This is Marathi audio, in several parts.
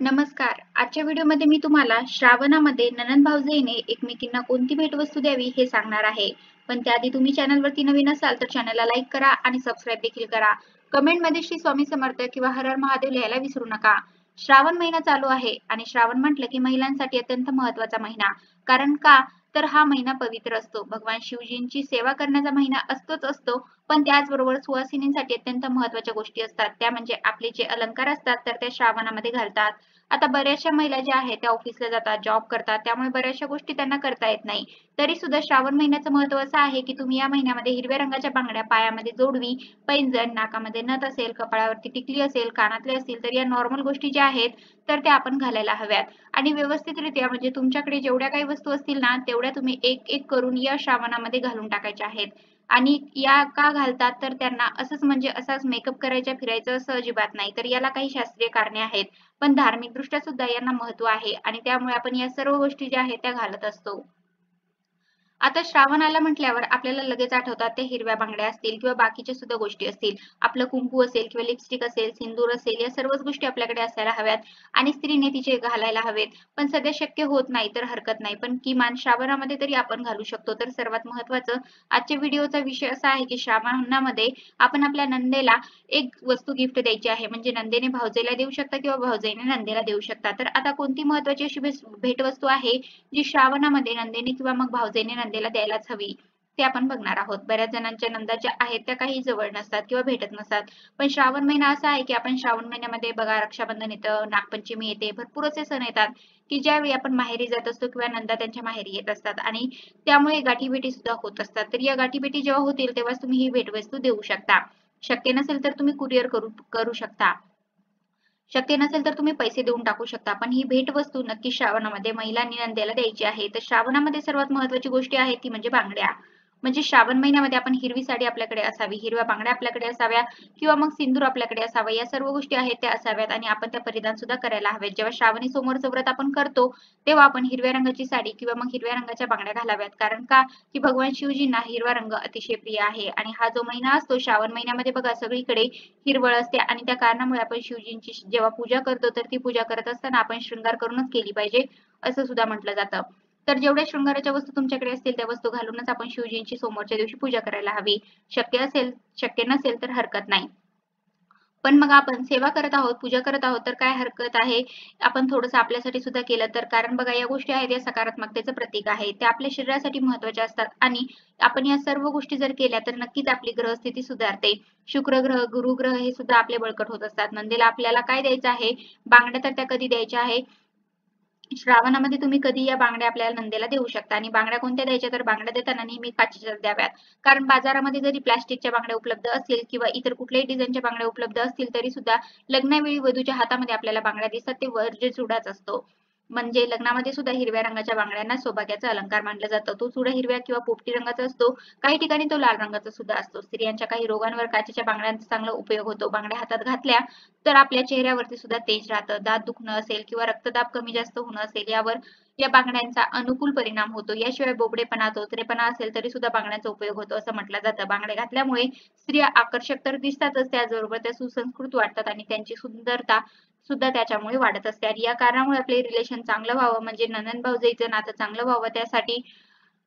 नमस्कार. आजच्या व्हिडिओमध्ये मी तुम्हाला श्रावणामध्ये नणंद भावजईने एकमेकींना कोणती भेटवस्तू द्यावी हे सांगणार आहे. पण त्याआधी तुम्ही चॅनलवरती नवीन असाल तर चॅनलला लाईक करा आणि सबस्क्राईब देखील करा. कमेंटमध्ये श्री स्वामी समर्थ किंवा हर हर महादेव लिहायला विसरू नका. श्रावण महिना चालू आहे आणि श्रावण म्हटलं की महिलांसाठी अत्यंत महत्त्वाचा महिना. कारण का तर हा महिना पवित्र असतो. भगवान शिवजींची सेवा करण्याचा महिना असतो. पण त्याचबरोबर सुवासिनींसाठी अत्यंत महत्त्वाच्या गोष्टी असतात. त्या म्हणजे आपले जे अलंकार असतात तर त्या श्रावणामध्ये घालतात. आता बऱ्याचशा महिला ज्या आहेत त्या ऑफिसला जातात, जॉब करतात, त्यामुळे बऱ्याचशा गोष्टी त्यांना करता येत नाही. तरी सुद्धा श्रावण महिन्याचं महत्त्व असं आहे की तुम्ही या महिन्यामध्ये हिरव्या रंगाच्या बांगड्या, पायामध्ये जोडवी, पैंजण, नाकामध्ये नथ असेल, कपाळावरती टिकली असेल, कानातले असतील तर या नॉर्मल गोष्टी ज्या आहेत तर त्या आपण घालायला हव्यात. आणि व्यवस्थितरित्या म्हणजे तुमच्याकडे जेवढ्या काही वस्तू असतील ना तेवढ्या तुम्ही एक एक करून या श्रावणामध्ये घालून टाकायच्या आहेत. आणि या का घालतात तर त्यांना असंच म्हणजे असाच मेकअप करायचा फिरायचं असं अजिबात नाही, तर याला काही शास्त्रीय कारणे आहेत. पण धार्मिक दृष्ट्या सुद्धा यांना महत्त्व आहे आणि त्यामुळे आपण या सर्व गोष्टी ज्या आहेत त्या घालत असतो. आता श्रावण आला म्हटल्यावर आपल्याला लगेच आठवतात त्या हिरव्या बांगड्या असतील किंवा बाकीच्या सुद्धा गोष्टी असतील. आपलं कुंकू असेल किंवा लिपस्टिक असेल, सिंदूर असेल, या सर्वच गोष्टी आपल्याकडे असायला हव्यात आणि स्त्रीने तिचे घालायला हवेत. पण सध्या शक्य होत नाही तर हरकत नाही. पण किमान श्रावणामध्ये तरी आपण घालू शकतो. तर सर्वात महत्त्वाचं आजच्या व्हिडिओचा विषय असा आहे की श्रावणामध्ये आपण आपल्या नंदेला एक वस्तू गिफ्ट द्यायची आहे. म्हणजे नंदेने भावजेला देऊ शकता किंवा भावजेने नंदेला देऊ शकता. तर आता कोणती महत्त्वाची अशी भेटवस्तू आहे जी श्रावणामध्ये नंदेने किंवा मग भावजेने नंदेला द्यायलाच हवी ते आपण बघणार आहोत. बऱ्याच जणांच्या नंदा ज्या आहेत त्या काही जवळ नसतात किंवा भेटत नसतात. पण श्रावण महिना असा आहे की आपण श्रावण महिन्यामध्ये बघा रक्षाबंधन येतं, नागपंचमी येते, भरपूर असे सण येतात की ज्यावेळी आपण माहेरी जात असतो किंवा नंदा त्यांच्या माहेरी येत असतात आणि त्यामुळे गाठीभेटी सुद्धा होत असतात. तर या गाठीभेटी जेव्हा होतील तेव्हाच तुम्ही ही भेटवस्तू देऊ शकता. शक्य नसेल तर तुम्ही कुरिअर करू शकता. शक्य नसेल तर तुम्ही पैसे देऊन टाकू शकता. पण ही भेटवस्तू नक्की श्रावणामध्ये महिलांनी नंदेला द्यायची आहे. तर श्रावणामध्ये सर्वात महत्त्वाची गोष्ट आहे ती म्हणजे बांगड्या. म्हणजे श्रावण महिन्यामध्ये आपण हिरवी साडी आपल्याकडे असावी, हिरव्या बांगड्या आपल्याकडे असाव्या किंवा मग सिंदूर आपल्याकडे असावा. या सर्व गोष्टी आहेत त्या असाव्यात आणि आपण त्या परिधान सुद्धा करायला हव्यात. जेव्हा श्रावणी सोमवारचं व्रत आपण करतो तेव्हा आपण हिरव्या रंगाची साडी किंवा मग हिरव्या रंगाच्या बांगड्या घालाव्यात. कारण का की भगवान शिवजींना हिरवा रंग अतिशय प्रिय आहे आणि हा जो महिना असतो श्रावण महिन्यामध्ये बघा सगळीकडे हिरवळ असते आणि त्या कारणामुळे आपण शिवजींची जेव्हा पूजा करतो तर ती पूजा करत असताना आपण शृंगार करूनच केली पाहिजे असं सुद्धा म्हटलं जातं. तर जेवढ्या शृंगाराच्या वस्तू तुमच्याकडे असतील त्या वस्तू घालूनच आपण शिवजींची सोमवारच्या दिवशी पूजा करायला हवी. शक्य नसेल तर हरकत नाही. पण मग आपण सेवा करत आहोत, पूजा करत आहोत तर काय हरकत आहे? आपण थोडंसं आपल्यासाठी सुद्धा केलं तर. कारण बघा या गोष्टी आहेत या सकारात्मकतेचं प्रतीक आहे. त्या आपल्या शरीरासाठी महत्त्वाच्या असतात आणि आपण या सर्व गोष्टी जर केल्या तर नक्कीच आपली ग्रहस्थिती सुधारते. शुक्र ग्रह, गुरु ग्रह हे सुद्धा आपले बळकट होत असतात. नंदेला आपल्याला काय द्यायचं आहे? बांगड्या तर त्या कधी द्यायच्या आहे? श्रावणामध्ये तुम्ही कधी या बांगड्या आपल्याला नंदेला देऊ शकता आणि बांगड्या कोणत्या द्यायच्या तर बांगड्या देताना नेहमी काचेच्याच द्याव्यात. कारण बाजारामध्ये जरी प्लास्टिकच्या बांगड्या उपलब्ध असतील किंवा इतर कुठल्याही डिझाईनच्या बांगड्या उपलब्ध असतील तरी सुद्धा लग्नावेळी वधूच्या हातामध्ये आपल्याला बांगड्या दिसतात ते वर्ज्य चुडाच असतो. म्हणजे लग्नामध्ये सुद्धा हिरव्या रंगाच्या बांगड्यांना सौभाग्याचा अलंकार मानला जातो. तो चुडा हिरव्या किंवा पोपटी रंगाचा असतो. काही ठिकाणी तो लाल रंगाचा सुद्धा असतो. स्त्रियांच्या काही रोगांवर काचेच्या बांगड्यांचा चांगला उपयोग होतो. बांगड्या हातात घातल्या तर आपल्या चेहऱ्यावरती सुद्धा तेज राहतं. दात दुखणं असेल किंवा रक्तदाब कमी जास्त होणं असेल यावर या बांगड्यांचा अनुकूल परिणाम होतो. याशिवाय बोबडेपणा, चोचरेपणा असेल तरी सुद्धा बांगड्यांचा उपयोग होतो असं म्हटलं जातं. बांगड्या घातल्यामुळे स्त्रिया आकर्षक तर दिसतातच त्याचबरोबर त्या सुसंस्कृत वाटतात आणि त्यांची सुंदरता सुद्धा त्याच्यामुळे वाढत असते आणि या कारणामुळे आपले रिलेशन चांगलं व्हावं म्हणजे नणंद भावजईचं नातं चांगलं व्हावं त्यासाठी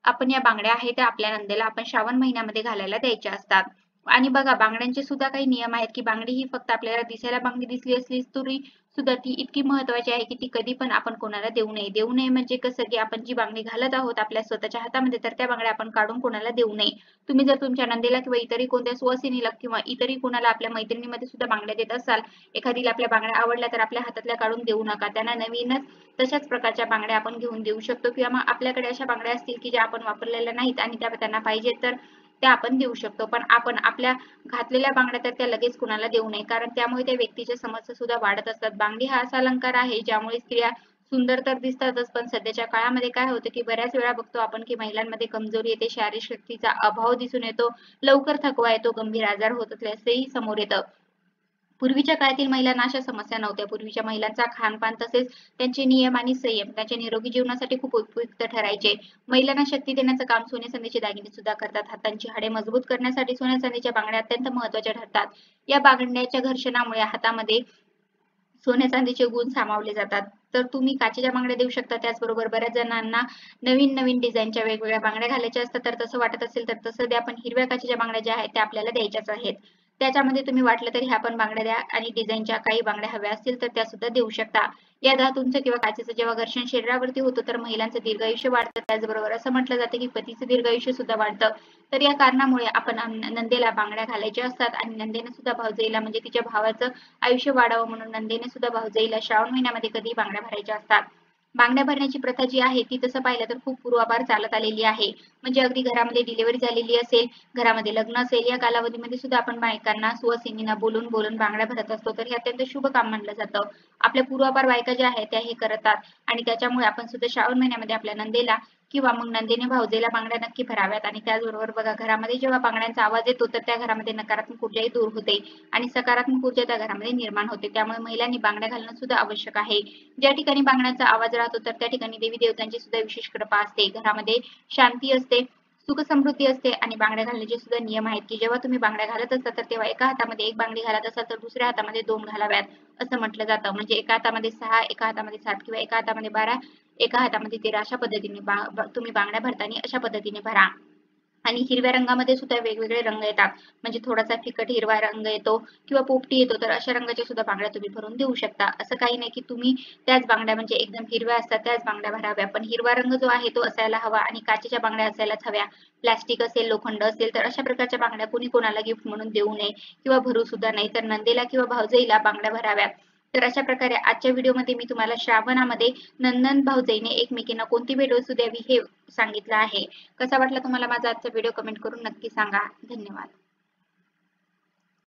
आपण या बांगड्या आहेत त्या आपल्या नंदेला आपण श्रावण महिन्यामध्ये घालायला द्यायच्या असतात. आणि बघा बांगड्यांचे सुद्धा काही नियम आहेत की बांगडी ही फक्त आपल्याला दिसायला बांगडी दिसली असली तरी सुद्धा ती इतकी महत्त्वाची आहे की ती कधी पण आपण कोणाला देऊ नये. देऊ नये म्हणजे कसं की आपण जी बांगडी घालत आहोत आपल्या स्वतःच्या हातामध्ये तर त्या बांगड्या आपण काढून कोणाला देऊ नये. तुम्ही जर तुमच्या नंदेला किंवा इतरही कोणत्या सुवासिनीला किंवा इतरही कोणाला आपल्या मैत्रिणीमध्ये सुद्धा बांगड्या देत असाल, एखादीला आपल्या बांगड्या आवडल्या तर आपल्या हातातल्या काढून देऊ नका. त्यांना नवीनच तशाच प्रकारच्या बांगड्या आपण घेऊन देऊ शकतो किंवा मग आपल्याकडे अशा बांगड्या असतील की ज्या आपण वापरलेल्या नाहीत आणि त्या त्यांना पाहिजेत तर त्या आपण देऊ शकतो. पण आपण आपल्या घातलेल्या बांगड्या तर त्या लगेच कुणाला देऊ नये कारण त्यामुळे त्या व्यक्तीच्या समस्या सुद्धा वाढत असतात. बांगडी हा असा अलंकार आहे ज्यामुळे स्त्रिया सुंदर तर दिसतातच पण सध्याच्या काळामध्ये काय होतं की बऱ्याच वेळा बघतो आपण की महिलांमध्ये कमजोरी येते, शारीरिक शक्तीचा अभाव दिसून येतो, लवकर थकवा येतो, गंभीर आजार होत असल्याचंही समोर येतं. पूर्वीच्या काळातील महिलांना अशा समस्या नव्हत्या. पूर्वीच्या महिलांचा खानपान तसेच त्यांचे नियम आणि संयम त्यांच्या निरोगी जीवनासाठी खूप उपयुक्त ठरायचे. महिलांना शक्ती देण्याचं काम सोने चांदीचे दागिने सुद्धा करतात. हातांची हाडे मजबूत करण्यासाठी सोन्या चांदीच्या बांगड्या अत्यंत महत्त्वाच्या ठरतात. या बांगड्याच्या घर्षणामुळे हातामध्ये सोन्या चांदीचे गुण सामावले जातात. तर तुम्ही काचेच्या बांगड्या देऊ शकता. त्याचबरोबर बऱ्याच जणांना नवीन डिझाईनच्या वेगवेगळ्या बांगड्या घालायच्या असतात. तर तसं वाटत असेल तर तसं द्या. पण हिरव्या काचेच्या बांगड्या ज्या आहेत त्या आपल्याला द्यायच्याच आहेत. त्याच्यामध्ये तुम्ही वाटलं तर ह्या पण बांगड्या द्या आणि डिझाईनच्या काही बांगड्या हव्या असतील तर त्या सुद्धा देऊ शकता. या धातूंचं किंवा काचेचं जेव्हा घर्षण शरीरावरती होतं तर महिलांचं दीर्घायुष्य वाढतं. त्याचबरोबर असं म्हटलं जातं की पतीचं दीर्घायुष्य सुद्धा वाढतं. तर या कारणामुळे आपण नंदेला बांगड्या घालायच्या असतात आणि नंदेने सुद्धा भावजईला म्हणजे तिच्या भावाचं आयुष्य वाढावं म्हणून नंदेने सुद्धा भावजईला श्रावण महिन्यामध्ये कधी बांगड्या भरायच्या असतात. बांगड्या भरण्याची प्रथा जी आहे ती तसं पाहिलं तर खूप पूर्वापार चालत आलेली आहे. म्हणजे अगदी घरामध्ये डिलिव्हरी झालेली असेल, घरामध्ये लग्न असेल या कालावधीमध्ये सुद्धा आपण बायकांना सुवासिनींना बोलून बोलून बांगड्या भरत असतो. तर हे अत्यंत शुभ काम मानलं जातं. आपल्या पूर्वापार बायका ज्या आहेत त्या हे करतात आणि त्याच्यामुळे आपण सुद्धा श्रावण महिन्यामध्ये आपल्या नंदेला किंवा मग नंदेने भावजेला बांगड्या नक्की भराव्यात. आणि त्याचबरोबर बघा घरामध्ये जेव्हा बांगड्यांचा आवाज येतो तर त्या घरामध्ये नकारात्मक ऊर्जाही दूर होते आणि सकारात्मक ऊर्जा त्या घरामध्ये निर्माण होते. त्यामुळे महिलांनी बांगड्या घालणं सुद्धा आवश्यक आहे. ज्या ठिकाणी बांगड्यांचा आवाज राहतो तर त्या ठिकाणी देवी देवतांची सुद्धा विशेष कृपा असते. घरामध्ये शांती असते, सुख समृद्धी असते आणि बांगड्या घालण्याचे सुद्धा नियम आहेत की जेव्हा तुम्ही बांगड्या घालत असता तर तेव्हा एका हातामध्ये एक बांगडी घालत असाल तर दुसऱ्या हातामध्ये 2 घालाव्यात असं म्हटलं जातं. म्हणजे एका हातामध्ये 6, एका हातामध्ये 7 किंवा एका हातामध्ये 12, एका हातामध्ये 13 अशा पद्धतीने तुम्ही बांगड्या भरताना अशा पद्धतीने भरा. आणि हिरव्या रंगामध्ये सुद्धा वेगवेगळे रंग येतात. म्हणजे थोडासा फिकट हिरवा रंग येतो किंवा पोपटी येतो तर अशा रंगाच्या सुद्धा बांगड्या तुम्ही भरून देऊ शकता. असं काही नाही की तुम्ही त्याच बांगड्या म्हणजे एकदम हिरव्या असतात त्याच बांगड्या भराव्या. पण हिरवा रंग जो आहे तो असायला हवा आणि काचेच्या बांगड्या असायलाच हव्या. प्लास्टिक असेल, लोखंड असेल तर अशा प्रकारच्या बांगड्या कोणी कोणाला गिफ्ट म्हणून देऊ नये किंवा भरू सुद्धा नाही. तर नंदेला किंवा भावजईला बांगड्या भराव्यात. तर अशा प्रकारे आजच्या व्हिडिओमध्ये मी तुम्हाला श्रावणामध्ये नंदन भावजईने एकमेकींना कोणती भेटवस्तू द्यावी हे सांगितलं आहे. कसा वाटला तुम्हाला माझा आजचा व्हिडिओ कमेंट करून नक्की सांगा. धन्यवाद.